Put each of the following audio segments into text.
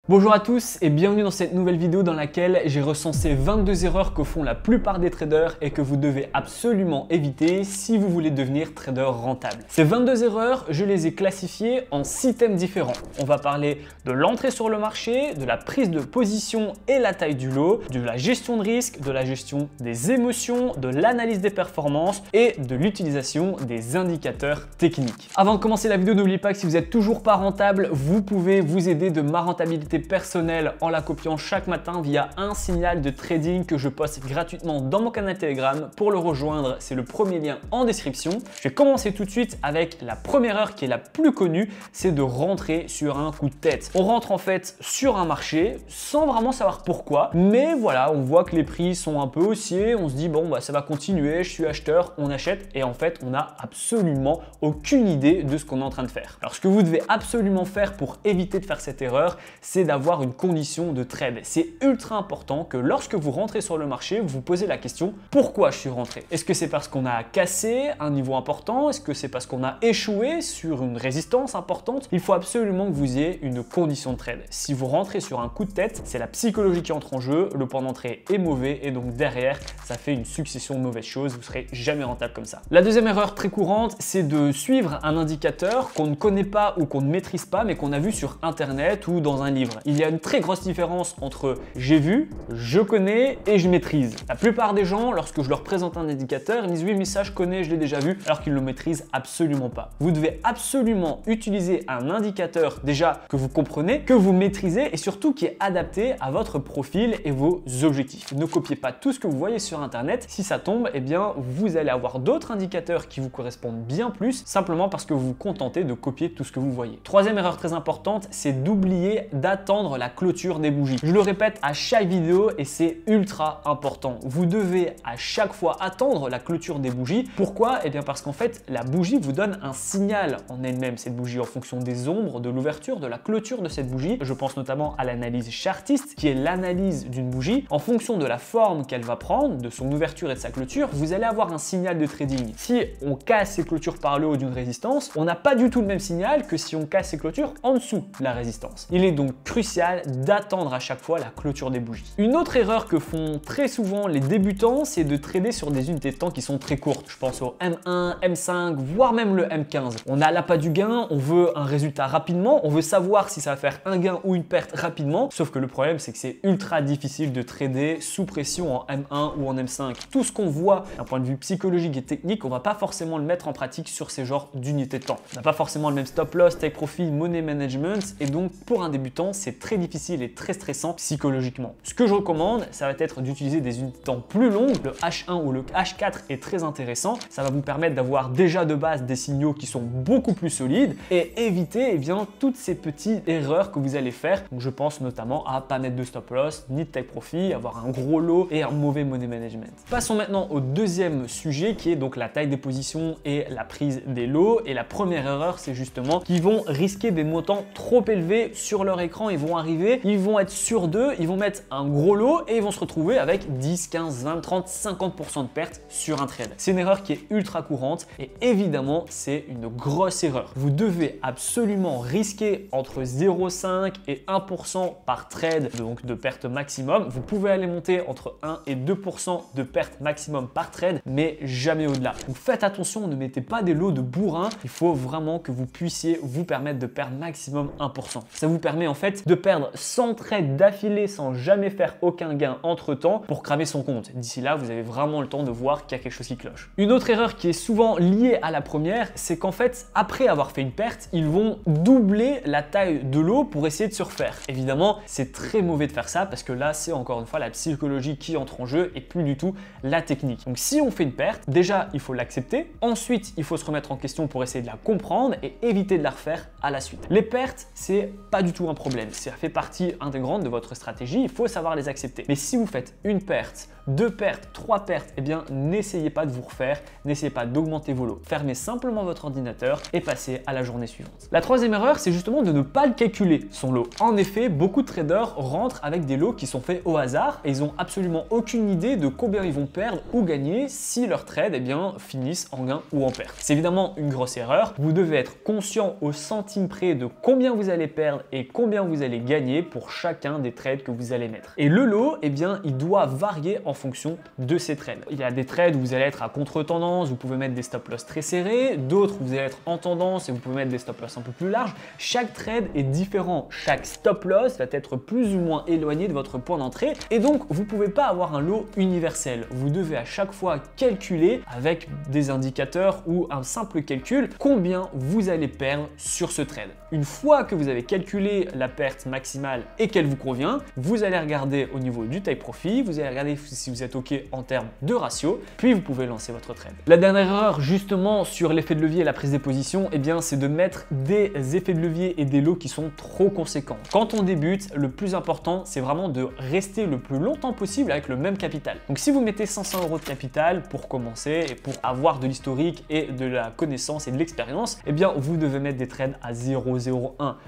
Bonjour à tous et bienvenue dans cette nouvelle vidéo dans laquelle j'ai recensé 22 erreurs que font la plupart des traders et que vous devez absolument éviter si vous voulez devenir trader rentable. Ces 22 erreurs, je les ai classifiées en 6 thèmes différents. On va parler de l'entrée sur le marché, de la prise de position et la taille du lot, de la gestion de risque, de la gestion des émotions, de l'analyse des performances et de l'utilisation des indicateurs techniques. Avant de commencer la vidéo, n'oubliez pas que si vous n'êtes toujours pas rentable, vous pouvez vous aider de ma rentabilité personnelle en la copiant chaque matin via un signal de trading que je poste gratuitement dans mon canal Telegram. Pour le rejoindre, c'est le premier lien en description. Je vais commencer tout de suite avec la première erreur qui est la plus connue, c'est de rentrer sur un coup de tête. On rentre en fait sur un marché sans vraiment savoir pourquoi, mais voilà, on voit que les prix sont un peu haussiers, on se dit bon bah ça va continuer, je suis acheteur, on achète et en fait on n'a absolument aucune idée de ce qu'on est en train de faire. Alors ce que vous devez absolument faire pour éviter de faire cette erreur, c'est d'avoir une condition de trade. C'est ultra important que lorsque vous rentrez sur le marché, vous vous posez la question pourquoi je suis rentré? Est-ce que c'est parce qu'on a cassé un niveau important? Est-ce que c'est parce qu'on a échoué sur une résistance importante? Il faut absolument que vous ayez une condition de trade. Si vous rentrez sur un coup de tête, c'est la psychologie qui entre en jeu, le point d'entrée est mauvais et donc derrière, ça fait une succession de mauvaises choses, vous serez jamais rentable comme ça. La deuxième erreur très courante, c'est de suivre un indicateur qu'on ne connaît pas ou qu'on ne maîtrise pas, mais qu'on a vu sur internet ou dans un livre. Il y a une très grosse différence entre j'ai vu, je connais et je maîtrise. La plupart des gens, lorsque je leur présente un indicateur, ils disent oui mais ça je connais, je l'ai déjà vu, alors qu'ils ne le maîtrisent absolument pas. Vous devez absolument utiliser un indicateur déjà que vous comprenez, que vous maîtrisez et surtout qui est adapté à votre profil et vos objectifs. Ne copiez pas tout ce que vous voyez sur internet. Si ça tombe, eh bien vous allez avoir d'autres indicateurs qui vous correspondent bien plus, simplement parce que vous vous contentez de copier tout ce que vous voyez. Troisième erreur très importante, c'est d'oublier d'attendre la clôture des bougies. Je le répète à chaque vidéo et c'est ultra important. Vous devez à chaque fois attendre la clôture des bougies. Pourquoi? Eh bien parce qu'en fait, la bougie vous donne un signal en elle-même, cette bougie, en fonction des ombres, de l'ouverture, de la clôture de cette bougie. Je pense notamment à l'analyse chartiste, qui est l'analyse d'une bougie. En fonction de la forme qu'elle va prendre, de son ouverture et de sa clôture, vous allez avoir un signal de trading. Si on casse ces clôtures par le haut d'une résistance, on n'a pas du tout le même signal que si on casse ces clôtures en dessous de la résistance. Il est donc crucial d'attendre à chaque fois la clôture des bougies. Une autre erreur que font très souvent les débutants, c'est de trader sur des unités de temps qui sont très courtes. Je pense au M1, M5, voire même le M15. On a l'appât du gain, on veut un résultat rapidement, on veut savoir si ça va faire un gain ou une perte rapidement, sauf que le problème c'est que c'est ultra difficile de trader sous pression en M1 ou en M5. Tout ce qu'on voit d'un point de vue psychologique et technique, on va pas forcément le mettre en pratique sur ces genres d'unités de temps. On n'a pas forcément le même stop loss, take profit, money management et donc pour un débutant, c'est très difficile et très stressant psychologiquement. Ce que je recommande, ça va être d'utiliser des unités de temps plus longues. Le H1 ou le H4 est très intéressant. Ça va vous permettre d'avoir déjà de base des signaux qui sont beaucoup plus solides et éviter bien toutes ces petites erreurs que vous allez faire. Donc, je pense notamment à pas mettre de stop loss, ni de take profit, avoir un gros lot et un mauvais money management. Passons maintenant au deuxième sujet qui est donc la taille des positions et la prise des lots. Et la première erreur, c'est justement qu'ils vont risquer des montants trop élevés sur leur écran. Ils vont arriver, ils vont être sur d'eux, ils vont mettre un gros lot et ils vont se retrouver avec 10, 15, 20, 30, 50% de pertes sur un trade. C'est une erreur qui est ultra courante et évidemment, c'est une grosse erreur. Vous devez absolument risquer entre 0,5 et 1% par trade, donc de perte maximum. Vous pouvez aller monter entre 1 et 2% de perte maximum par trade, mais jamais au-delà. Donc faites attention, ne mettez pas des lots de bourrin. Il faut vraiment que vous puissiez vous permettre de perdre maximum 1%. Ça vous permet en fait de perdre 100 trades d'affilée sans jamais faire aucun gain entre temps pour cramer son compte. D'ici là, vous avez vraiment le temps de voir qu'il y a quelque chose qui cloche. Une autre erreur qui est souvent liée à la première, c'est qu'en fait, après avoir fait une perte, ils vont doubler la taille de lot pour essayer de se refaire. Évidemment, c'est très mauvais de faire ça parce que là, c'est encore une fois la psychologie qui entre en jeu et plus du tout la technique. Donc si on fait une perte, déjà, il faut l'accepter. Ensuite, il faut se remettre en question pour essayer de la comprendre et éviter de la refaire à la suite. Les pertes, c'est pas du tout un problème. Ça fait partie intégrante de votre stratégie. Il faut savoir les accepter. Mais si vous faites une perte, 2 pertes, 3 pertes, eh bien n'essayez pas de vous refaire, n'essayez pas d'augmenter vos lots. Fermez simplement votre ordinateur et passez à la journée suivante. La troisième erreur, c'est justement de ne pas le calculer, son lot. En effet, beaucoup de traders rentrent avec des lots qui sont faits au hasard et ils n'ont absolument aucune idée de combien ils vont perdre ou gagner si leur trade finissent en gain ou en perte. C'est évidemment une grosse erreur. Vous devez être conscient au centime près de combien vous allez perdre et combien vous vous allez gagner pour chacun des trades que vous allez mettre. Et le lot, eh bien, il doit varier en fonction de ces trades. Il y a des trades où vous allez être à contre-tendance, vous pouvez mettre des stop-loss très serrés, d'autres où vous allez être en tendance et vous pouvez mettre des stop-loss un peu plus larges. Chaque trade est différent, chaque stop-loss va être plus ou moins éloigné de votre point d'entrée et donc vous ne pouvez pas avoir un lot universel. Vous devez à chaque fois calculer avec des indicateurs ou un simple calcul combien vous allez perdre sur ce trade. Une fois que vous avez calculé la perte maximale et qu'elle vous convient, vous allez regarder au niveau du take profit, vous allez regarder si vous êtes OK en termes de ratio, puis vous pouvez lancer votre trade. La dernière erreur justement sur l'effet de levier et la prise des positions, eh bien c'est de mettre des effets de levier et des lots qui sont trop conséquents. Quand on débute, le plus important c'est vraiment de rester le plus longtemps possible avec le même capital. Donc si vous mettez 500 € de capital pour commencer et pour avoir de l'historique et de la connaissance et de l'expérience, eh bien vous devez mettre des trades à 0,01.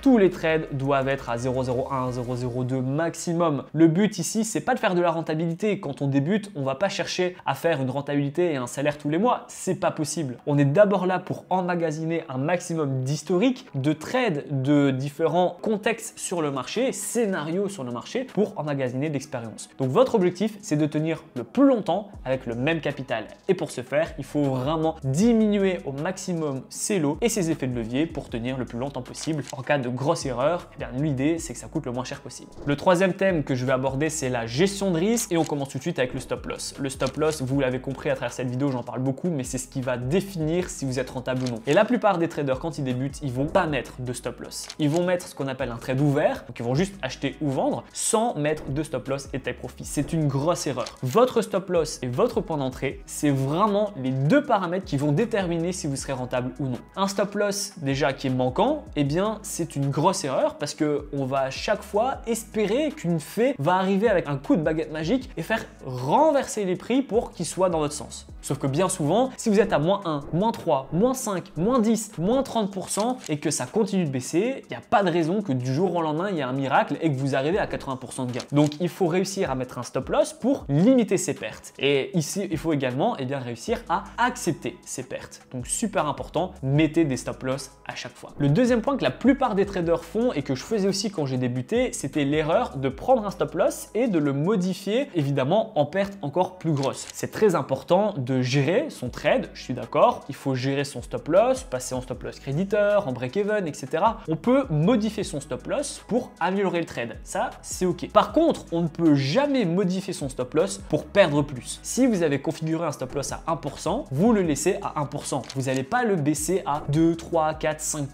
Tous les trades doivent être à 0,01, 0,02 maximum. Le but ici, c'est pas de faire de la rentabilité. Quand on débute, on va pas chercher à faire une rentabilité et un salaire tous les mois. C'est pas possible. On est d'abord là pour emmagasiner un maximum d'historique, de trades, de différents contextes sur le marché, scénarios sur le marché pour emmagasiner de l'expérience. Donc votre objectif, c'est de tenir le plus longtemps avec le même capital. Et pour ce faire, il faut vraiment diminuer au maximum ses lots et ses effets de levier pour tenir le plus longtemps possible. En cas de grosse erreur, eh bien l'idée c'est que ça coûte le moins cher possible. Le troisième thème que je vais aborder, c'est la gestion de risque et on commence tout de suite avec le stop loss. Le stop loss, vous l'avez compris à travers cette vidéo, j'en parle beaucoup, mais c'est ce qui va définir si vous êtes rentable ou non. Et la plupart des traders, quand ils débutent, ils vont pas mettre de stop loss. Ils vont mettre ce qu'on appelle un trade ouvert, donc ils vont juste acheter ou vendre sans mettre de stop loss et take profit. C'est une grosse erreur. Votre stop loss et votre point d'entrée, c'est vraiment les deux paramètres qui vont déterminer si vous serez rentable ou non. Un stop loss déjà qui est manquant, eh bien c'est une grosse erreur parce que on va à chaque fois espérer qu'une fée va arriver avec un coup de baguette magique et faire renverser les prix pour qu'ils soient dans votre sens. Sauf que bien souvent, si vous êtes à moins 1, moins 3, moins 5, moins 10, moins 30% et que ça continue de baisser, il n'y a pas de raison que du jour au lendemain, il y ait un miracle et que vous arrivez à 80% de gain. Donc il faut réussir à mettre un stop loss pour limiter ses pertes. Et ici, il faut également réussir à accepter ses pertes. Donc super important, mettez des stop loss à chaque fois. Le deuxième point que la plupart des traders font et que je faisais aussi quand j'ai débuté, c'était l'erreur de prendre un stop loss et de le modifier évidemment en perte encore plus grosse. C'est très important de gérer son trade, je suis d'accord, il faut gérer son stop loss, passer en stop loss créditeur, en break-even, etc. On peut modifier son stop loss pour améliorer le trade, ça c'est ok. Par contre, on ne peut jamais modifier son stop loss pour perdre plus. Si vous avez configuré un stop loss à 1%, vous le laissez à 1%. Vous n'allez pas le baisser à 2, 3, 4, 5%.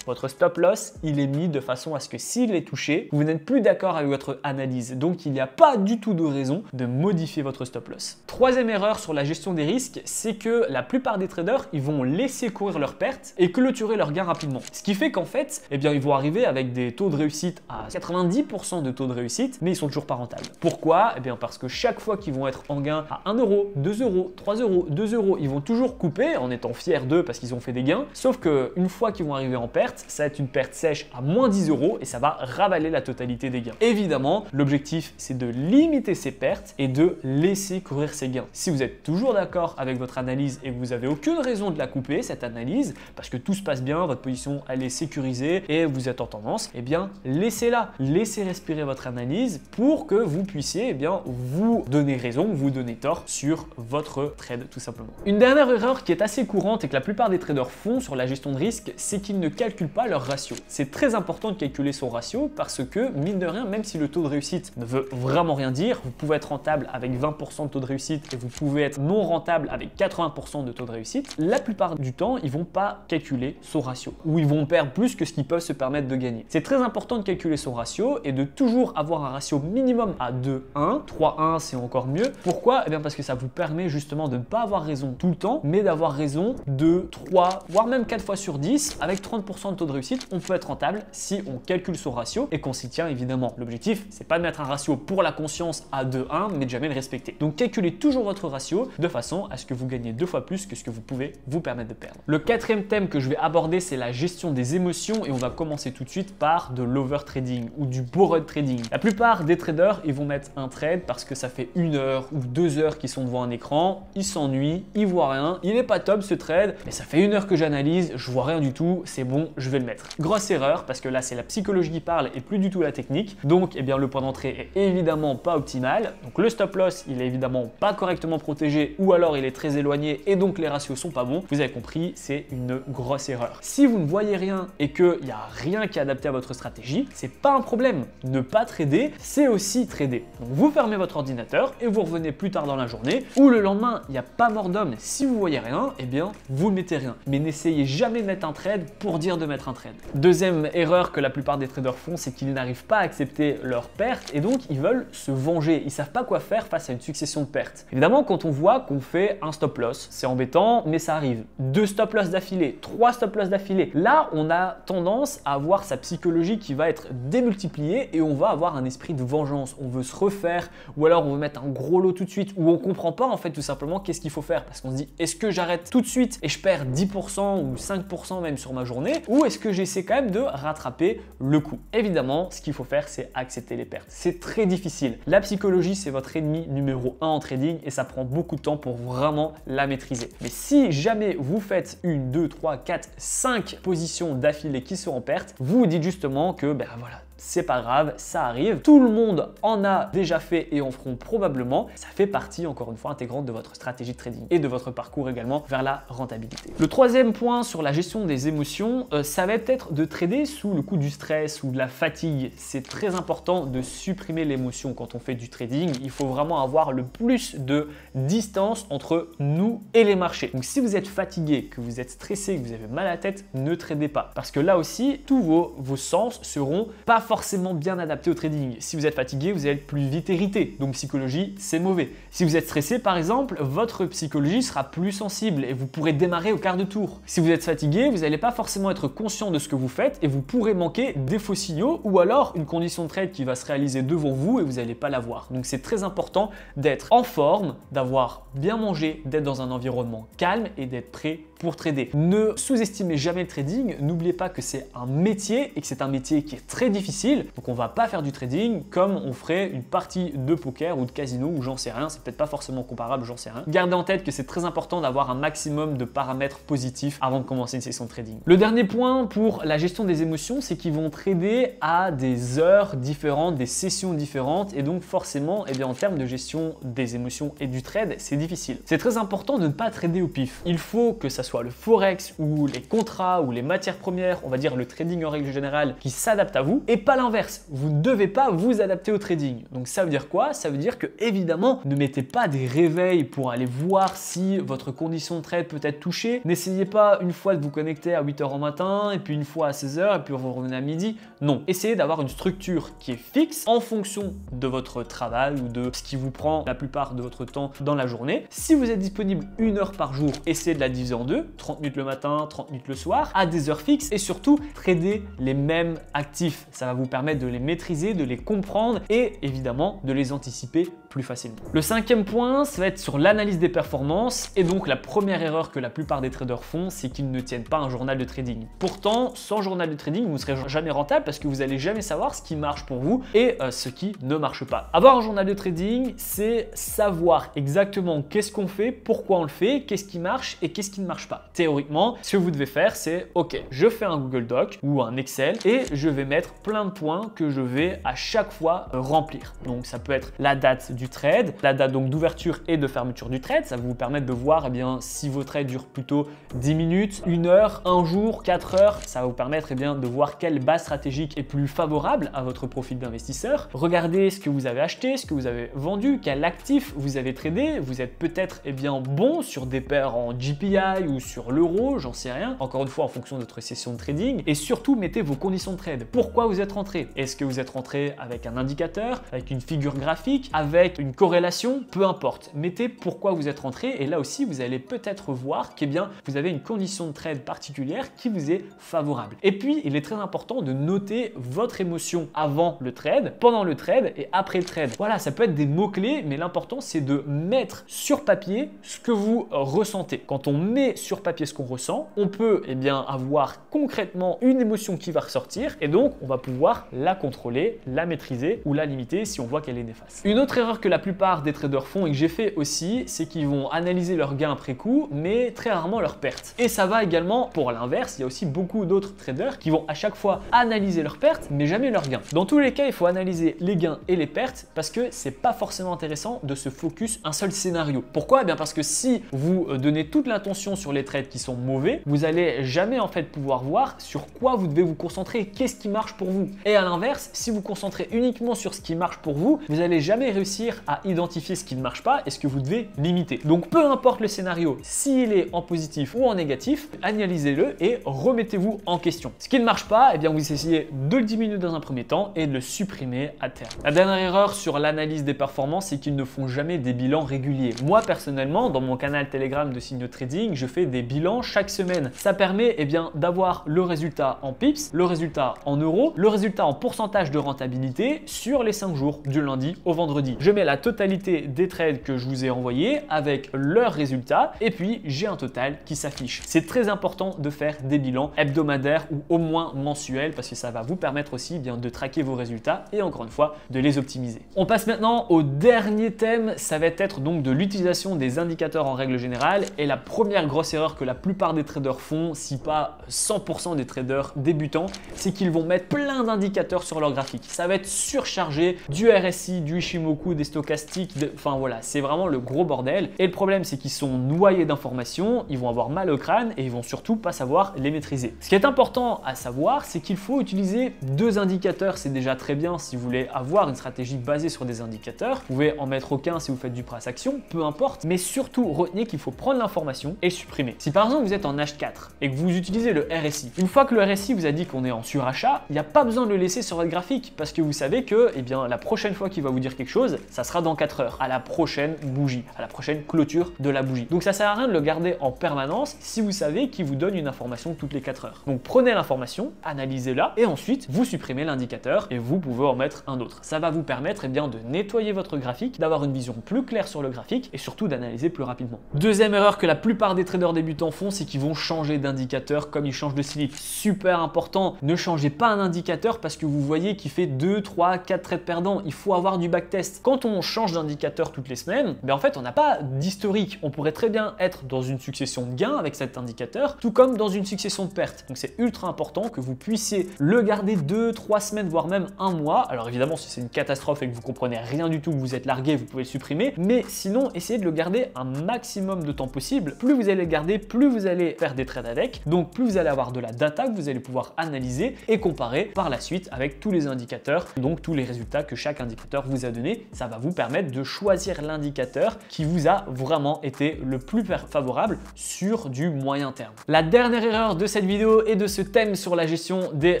Votre stop loss, il est mis de façon à ce que s'il est touché, vous n'êtes plus d'accord avec votre analyse. Donc, il n'y a pas du tout de raison de modifier votre stop loss. Troisième erreur sur la gestion des risques, c'est que la plupart des traders, ils vont laisser courir leurs pertes et clôturer leurs gains rapidement. Ce qui fait qu'en fait, eh bien, ils vont arriver avec des taux de réussite à 90% de taux de réussite, mais ils sont toujours pas rentables. Pourquoi? Eh bien, parce que chaque fois qu'ils vont être en gain à 1 €, 2 €, 3 €, 2 €, ils vont toujours couper en étant fiers d'eux parce qu'ils ont fait des gains. Sauf qu'une fois qu'ils vont arriver en perte, ça va être une perte sèche à moins 10 € et ça va ravaler la totalité des gains. Évidemment, l'objectif, c'est de limiter ces pertes et de laisser courir ces gains. Si vous êtes toujours d'accord avec votre analyse et que vous n'avez aucune raison de la couper, cette analyse, parce que tout se passe bien, votre position, elle est sécurisée et vous êtes en tendance, eh bien, laissez-la. Laissez respirer votre analyse pour que vous puissiez, eh bien, vous donner raison, vous donner tort sur votre trade, tout simplement. Une dernière erreur qui est assez courante et que la plupart des traders font sur la gestion de risque, c'est qu'ils ne calculent pas leur ratio. C'est très important de calculer son ratio parce que, mine de rien, même si le taux de réussite ne veut vraiment rien dire, vous pouvez être rentable avec 20% de taux de réussite et vous pouvez être non rentable avec 80% de taux de réussite, la plupart du temps, ils vont pas calculer son ratio ou ils vont perdre plus que ce qu'ils peuvent se permettre de gagner. C'est très important de calculer son ratio et de toujours avoir un ratio minimum à 2-1, 3-1 c'est encore mieux. Pourquoi? Eh bien parce que ça vous permet justement de ne pas avoir raison tout le temps, mais d'avoir raison 2, 3, voire même 4 fois sur 10. Avec 30% de taux de réussite, on peut être rentable si on calcule son ratio et qu'on s'y tient évidemment. L'objectif, c'est pas de mettre un ratio pour la conscience à 2-1, mais de jamais le respecter. Donc calculez toujours votre ratio de façon à ce que vous gagnez 2 fois plus que ce que vous pouvez vous permettre de perdre. Le quatrième thème que je vais aborder, c'est la gestion des émotions et on va commencer tout de suite par de l'overtrading ou du borrowed trading. La plupart des traders, ils vont mettre un trade parce que ça fait 1 heure ou 2 heures qu'ils sont devant un écran, ils s'ennuient, ils voient rien, il est pas top ce trade, mais ça fait 1 heure que j'analyse, je vois rien du tout, c'est bon, je vais le mettre. l'être. Grosse erreur parce que là c'est la psychologie qui parle et plus du tout la technique. Donc eh bien le point d'entrée est évidemment pas optimal. Donc le stop loss il est évidemment pas correctement protégé ou alors il est très éloigné et donc les ratios sont pas bons. Vous avez compris, c'est une grosse erreur. Si vous ne voyez rien et qu'il n'y a rien qui est adapté à votre stratégie, c'est pas un problème. Ne pas trader, c'est aussi trader. Donc vous fermez votre ordinateur et vous revenez plus tard dans la journée ou le lendemain, il n'y a pas mort d'homme. Si vous voyez rien, eh bien vous ne mettez rien. Mais n'essayez jamais de mettre un trade pour dire de mettre un trade. Deuxième erreur que la plupart des traders font, c'est qu'ils n'arrivent pas à accepter leurs pertes et donc ils veulent se venger. Ils savent pas quoi faire face à une succession de pertes. Évidemment, quand on voit qu'on fait un stop loss, c'est embêtant, mais ça arrive. 2 stop loss d'affilée, 3 stop loss d'affilée. Là, on a tendance à avoir sa psychologie qui va être démultipliée et on va avoir un esprit de vengeance. On veut se refaire ou alors on veut mettre un gros lot tout de suite ou on comprend pas en fait tout simplement qu'est-ce qu'il faut faire parce qu'on se dit est-ce que j'arrête tout de suite et je perds 10% ou 5% même sur ma journée ou est-ce que j'essaie quand même de rattraper le coup? Évidemment, ce qu'il faut faire, c'est accepter les pertes. C'est très difficile. La psychologie, c'est votre ennemi numéro 1 en trading et ça prend beaucoup de temps pour vraiment la maîtriser. Mais si jamais vous faites 1, 2, 3, 4, 5 positions d'affilée qui sont en perte, vous vous dites justement que ben voilà, c'est pas grave, ça arrive. Tout le monde en a déjà fait et en feront probablement. Ça fait partie, encore une fois, intégrante de votre stratégie de trading et de votre parcours également vers la rentabilité. Le troisième point sur la gestion des émotions, ça va être de trader sous le coup du stress ou de la fatigue. C'est très important de supprimer l'émotion quand on fait du trading. Il faut vraiment avoir le plus de distance entre nous et les marchés. Donc si vous êtes fatigué, que vous êtes stressé, que vous avez mal à la tête, ne tradez pas. Parce que là aussi, tous vos sens seront pas forcément bien adapté au trading. Si vous êtes fatigué, vous allez être plus vite irrité. Donc psychologie, c'est mauvais. Si vous êtes stressé, par exemple, votre psychologie sera plus sensible et vous pourrez démarrer au quart de tour. Si vous êtes fatigué, vous n'allez pas forcément être conscient de ce que vous faites et vous pourrez manquer des faux signaux ou alors une condition de trade qui va se réaliser devant vous et vous n'allez pas la voir. Donc c'est très important d'être en forme, d'avoir bien mangé, d'être dans un environnement calme et d'être prêt pour trader. Ne sous-estimez jamais le trading. N'oubliez pas que c'est un métier et que c'est un métier qui est très difficile. Donc on va pas faire du trading comme on ferait une partie de poker ou de casino ou j'en sais rien. C'est peut-être pas forcément comparable, j'en sais rien. Gardez en tête que c'est très important d'avoir un maximum de paramètres positifs avant de commencer une session de trading. Le dernier point pour la gestion des émotions, c'est qu'ils vont trader à des heures différentes, des sessions différentes et donc forcément, eh bien, en termes de gestion des émotions et du trade, c'est difficile. C'est très important de ne pas trader au pif. Il faut que ça soit le forex ou les contrats ou les matières premières, on va dire le trading en règle générale, qui s'adapte à vous et pas l'inverse. Vous ne devez pas vous adapter au trading. Donc ça veut dire quoi? Ça veut dire que évidemment, ne mettez pas des réveils pour aller voir si votre condition de trade peut être touchée. N'essayez pas une fois de vous connecter à 8h en matin et puis une fois à 16h et puis vous revenez à midi. Non, essayez d'avoir une structure qui est fixe en fonction de votre travail ou de ce qui vous prend la plupart de votre temps dans la journée. Si vous êtes disponible 1 heure par jour, essayez de la diviser en 2. 30 minutes le matin, 30 minutes le soir, à des heures fixes et surtout, trader les mêmes actifs. Ça va vous permettre de les maîtriser, de les comprendre et évidemment de les anticiper plus facilement. Le 5e point, ça va être sur l'analyse des performances et donc la première erreur que la plupart des traders font, c'est qu'ils ne tiennent pas un journal de trading. Pourtant, sans journal de trading, vous ne serez jamais rentable parce que vous n'allez jamais savoir ce qui marche pour vous et ce qui ne marche pas. Avoir un journal de trading, c'est savoir exactement qu'est-ce qu'on fait, pourquoi on le fait, qu'est-ce qui marche et qu'est-ce qui ne marche pas. Théoriquement, ce que vous devez faire, c'est ok, je fais un Google Doc ou un Excel et je vais mettre plein de points que je vais à chaque fois remplir. Donc ça peut être la date du trade, la date donc d'ouverture et de fermeture du trade. Ça va vous permettre de voir si vos trades durent plutôt 10 minutes, 1 heure, 1 jour, 4 heures. Ça va vous permettre de voir quelle base stratégique est plus favorable à votre profil d'investisseur. Regardez ce que vous avez acheté, ce que vous avez vendu, quel actif vous avez tradé. Vous êtes peut-être bon sur des paires en GPI ou sur l'euro, j'en sais rien. Encore une fois, en fonction de votre session de trading. Et surtout, mettez vos conditions de trade. Pourquoi vous êtes rentré? Est-ce que vous êtes rentré avec un indicateur, avec une figure graphique, avec une corrélation? Peu importe. Mettez pourquoi vous êtes rentré et là aussi, vous allez peut-être voir que vous avez une condition de trade particulière qui vous est favorable. Et puis, il est très important de noter votre émotion avant le trade, pendant le trade et après le trade. Voilà, ça peut être des mots-clés, mais l'important, c'est de mettre sur papier ce que vous ressentez. Quand on met sur papier ce qu'on ressent, on peut avoir concrètement une émotion qui va ressortir et donc on va pouvoir la contrôler, la maîtriser ou la limiter si on voit qu'elle est néfaste. Une autre erreur que la plupart des traders font et que j'ai fait aussi, c'est qu'ils vont analyser leurs gains après coup, mais très rarement leurs pertes. Et ça va également pour l'inverse, il y a aussi beaucoup d'autres traders qui vont à chaque fois analyser leurs pertes, mais jamais leurs gains. Dans tous les cas, il faut analyser les gains et les pertes parce que c'est pas forcément intéressant de se focus un seul scénario. Pourquoi? Eh bien parce que si vous donnez toute l'attention sur les trades qui sont mauvais, vous allez jamais en fait pouvoir voir sur quoi vous devez vous concentrer, qu'est-ce qui marche pour vous. Et à l'inverse, si vous concentrez uniquement sur ce qui marche pour vous, vous n'allez jamais réussir à identifier ce qui ne marche pas et ce que vous devez limiter. Donc peu importe le scénario, s'il est en positif ou en négatif, analysez-le et remettez-vous en question. Ce qui ne marche pas, eh bien vous essayez de le diminuer dans un premier temps et de le supprimer à terme. La dernière erreur sur l'analyse des performances, c'est qu'ils ne font jamais des bilans réguliers. Moi personnellement, dans mon canal Telegram de Signaux Trading, je fais des bilans chaque semaine. Ça permet d'avoir le résultat en pips, le résultat en euros, le résultat en pourcentage de rentabilité sur les 5 jours du lundi au vendredi. Je mets la totalité des trades que je vous ai envoyés avec leurs résultats et puis j'ai un total qui s'affiche. C'est très important de faire des bilans hebdomadaires ou au moins mensuels parce que ça va vous permettre aussi de traquer vos résultats et encore une fois de les optimiser. On passe maintenant au dernier thème, ça va être donc de l'utilisation des indicateurs en règle générale et la première grosse erreur que la plupart des traders font, si pas 100% des traders débutants, c'est qu'ils vont mettre plein d'indicateurs sur leur graphique. Ça va être surchargé du RSI, du Ichimoku, des stochastiques, enfin voilà, c'est vraiment le gros bordel. Et le problème, c'est qu'ils sont noyés d'informations, ils vont avoir mal au crâne et ils vont surtout pas savoir les maîtriser. Ce qui est important à savoir, c'est qu'il faut utiliser 2 indicateurs. C'est déjà très bien si vous voulez avoir une stratégie basée sur des indicateurs. Vous pouvez en mettre aucun si vous faites du price action, peu importe. Mais surtout, retenez qu'il faut prendre l'information et supprimer. Si par exemple vous êtes en H4 et que vous utilisez le RSI, une fois que le RSI vous a dit qu'on est en surachat, il n'y a pas besoin de le laisser sur votre graphique parce que vous savez que la prochaine fois qu'il va vous dire quelque chose, ça sera dans 4 heures, à la prochaine bougie, à la prochaine clôture de la bougie. Donc ça sert à rien de le garder en permanence si vous savez qu'il vous donne une information toutes les 4 heures. Donc prenez l'information, analysez-la et ensuite vous supprimez l'indicateur et vous pouvez en mettre un autre. Ça va vous permettre de nettoyer votre graphique, d'avoir une vision plus claire sur le graphique et surtout d'analyser plus rapidement. Deuxième erreur que la plupart des traders débutants font, c'est qu'ils vont changer d'indicateur comme ils changent de slip. Super important, ne changez pas un indicateur parce que vous voyez qu'il fait 2, 3, 4 trades perdants. Il faut avoir du backtest. Quand on change d'indicateur toutes les semaines, en fait on n'a pas d'historique. On pourrait très bien être dans une succession de gains avec cet indicateur, tout comme dans une succession de pertes. Donc c'est ultra important que vous puissiez le garder 2, 3 semaines, voire même un mois. Alors évidemment, si c'est une catastrophe et que vous comprenez rien du tout, que vous êtes largué, vous pouvez le supprimer. Mais sinon, essayez de le garder un maximum de temps possible. Plus vous allez le garder, plus vous allez faire des trades avec. Donc plus vous allez avoir de la data que vous allez pouvoir analyser et comparer par la suite avec tous les indicateurs. Donc tous les résultats que chaque indicateur vous a donné, ça va vous permettre de choisir l'indicateur qui vous a vraiment été le plus favorable sur du moyen terme. La dernière erreur de cette vidéo et de ce thème sur la gestion des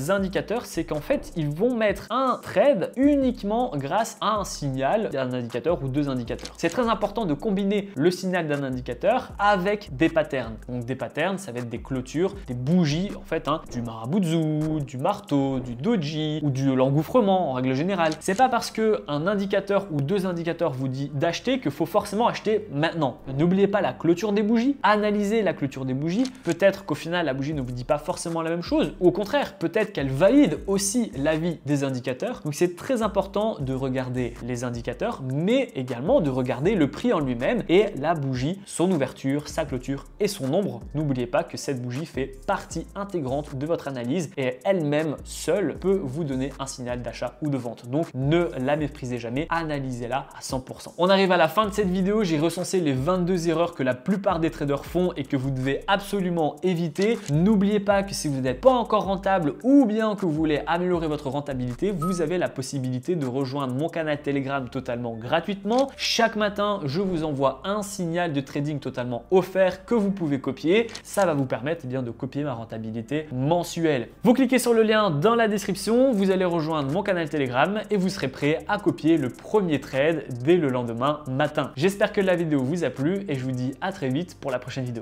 indicateurs, c'est qu'en fait, ils vont mettre un trade uniquement grâce à un signal d'un indicateur ou 2 indicateurs. C'est très important de combiner le signal d'un indicateur avec des patterns. Donc des patterns, ça va être des clôtures, des bougies, en fait, du maraboutzou, du marteau, du doji ou du l'engouffrement en règle générale. C'est pas parce que un indicateur ou 2 indicateurs vous dit d'acheter qu'il faut forcément acheter maintenant. N'oubliez pas la clôture des bougies, analysez la clôture des bougies. Peut-être qu'au final, la bougie ne vous dit pas forcément la même chose, ou au contraire, peut-être qu'elle valide aussi l'avis des indicateurs. Donc c'est très important de regarder les indicateurs, mais également de regarder le prix en lui-même et la bougie, son ouverture, sa clôture et son ombre. N'oubliez pas que cette bougie fait partie intégrante de votre analyse et elle-même seule peut vous donner un signal d'achat ou de vente. Donc ne la méprisez jamais, analysez-la à 100%. On arrive à la fin de cette vidéo, j'ai recensé les 22 erreurs que la plupart des traders font et que vous devez absolument éviter. N'oubliez pas que si vous n'êtes pas encore rentable ou bien que vous voulez améliorer votre rentabilité, vous avez la possibilité de rejoindre mon canal Telegram totalement gratuitement. Chaque matin, je vous envoie un signal de trading totalement offert que vous pouvez copier. Ça va vous permettre de copier ma rentabilité mensuelle. Vous cliquez sur le lien dans la description, vous allez rejoindre mon canal Telegram et vous serez prêt à copier le premier trade dès le lendemain matin. J'espère que la vidéo vous a plu et je vous dis à très vite pour la prochaine vidéo.